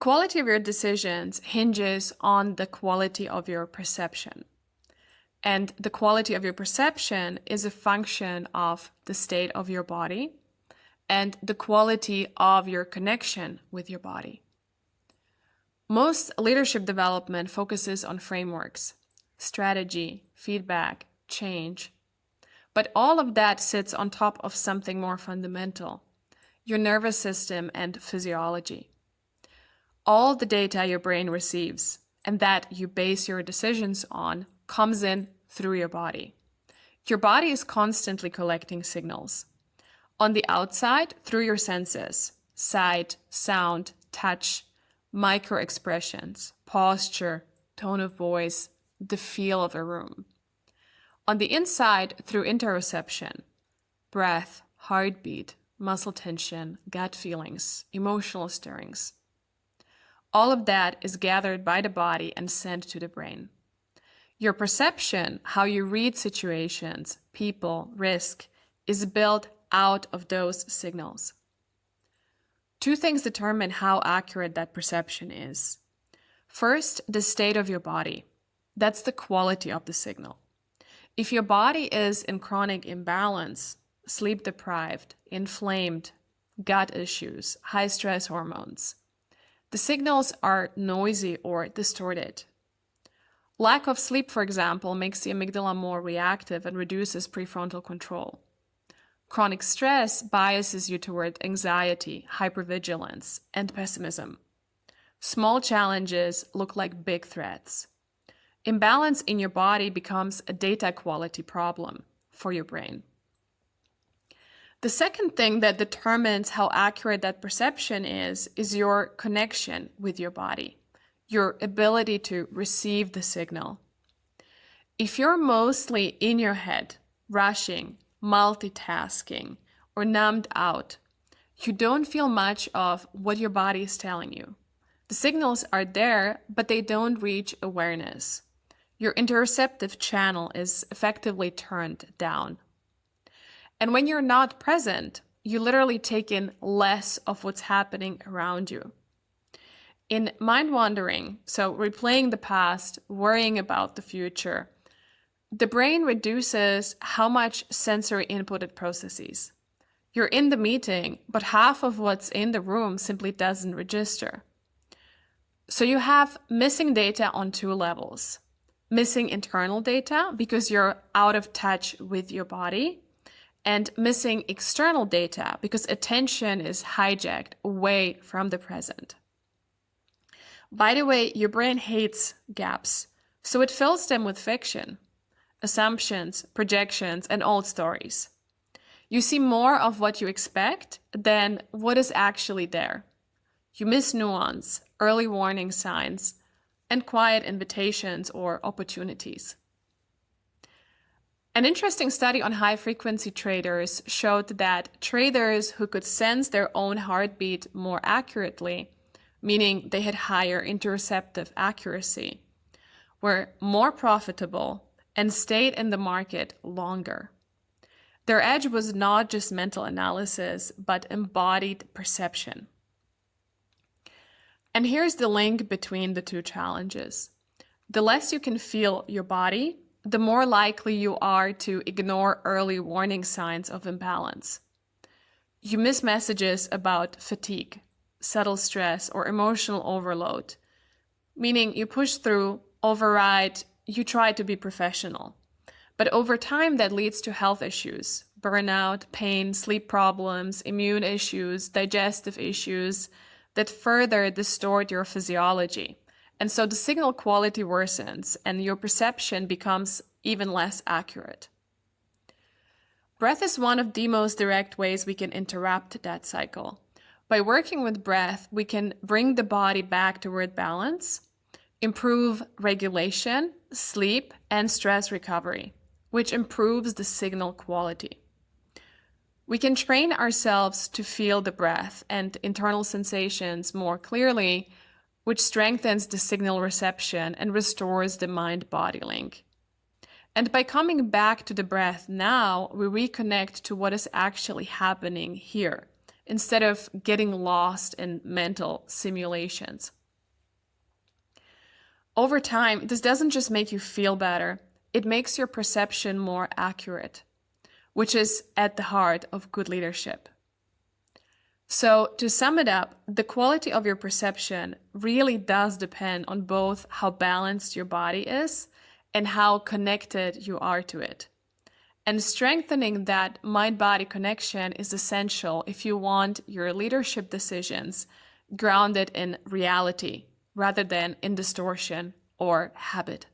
Quality of your decisions hinges on the quality of your perception. And the quality of your perception is a function of the state of your body and the quality of your connection with your body. Most leadership development focuses on frameworks, strategy, feedback, change. But all of that sits on top of something more fundamental, your nervous system and physiology. All the data your brain receives and that you base your decisions on comes in through your body. Your body is constantly collecting signals. On the outside, through your senses, sight, sound, touch, micro-expressions, posture, tone of voice, the feel of a room. On the inside, through interoception, breath, heartbeat, muscle tension, gut feelings, emotional stirrings. All of that is gathered by the body and sent to the brain. Your perception, how you read situations, people, risk, is built out of those signals. Two things determine how accurate that perception is. First, the state of your body. That's the quality of the signal. If your body is in chronic imbalance, sleep deprived, inflamed, gut issues, high stress hormones, the signals are noisy or distorted. Lack of sleep, for example, makes the amygdala more reactive and reduces prefrontal control. Chronic stress biases you toward anxiety, hypervigilance, and pessimism. Small challenges look like big threats. Imbalance in your body becomes a data quality problem for your brain. The second thing that determines how accurate that perception is your connection with your body, your ability to receive the signal. If you're mostly in your head, rushing, multitasking, or numbed out, you don't feel much of what your body is telling you. The signals are there, but they don't reach awareness. Your interoceptive channel is effectively turned down. And when you're not present, you literally take in less of what's happening around you. In mind wandering, so replaying the past, worrying about the future, the brain reduces how much sensory input it processes. You're in the meeting, but half of what's in the room simply doesn't register. So you have missing data on two levels. Missing internal data because you're out of touch with your body, and missing external data because attention is hijacked away from the present. By the way, your brain hates gaps, so it fills them with fiction, assumptions, projections, and old stories. You see more of what you expect than what is actually there. You miss nuance, early warning signs, and quiet invitations or opportunities. An interesting study on high-frequency traders showed that traders who could sense their own heartbeat more accurately, meaning they had higher interoceptive accuracy, were more profitable and stayed in the market longer. Their edge was not just mental analysis, but embodied perception. And here's the link between the two challenges. The less you can feel your body, the more likely you are to ignore early warning signs of imbalance. You miss messages about fatigue, subtle stress, or emotional overload, meaning you push through, override, you try to be professional. But over time, that leads to health issues, burnout, pain, sleep problems, immune issues, digestive issues that further distort your physiology. And so the signal quality worsens and your perception becomes even less accurate. Breath is one of the most direct ways we can interrupt that cycle. By working with breath, we can bring the body back toward balance, improve regulation, sleep, and stress recovery, which improves the signal quality. We can train ourselves to feel the breath and internal sensations more clearly, which strengthens the signal reception and restores the mind-body link. And by coming back to the breath now, we reconnect to what is actually happening here instead of getting lost in mental simulations. Over time, this doesn't just make you feel better, it makes your perception more accurate, which is at the heart of good leadership. So, to sum it up, the quality of your perception really does depend on both how balanced your body is and how connected you are to it. And strengthening that mind-body connection is essential if you want your leadership decisions grounded in reality rather than in distortion or habit.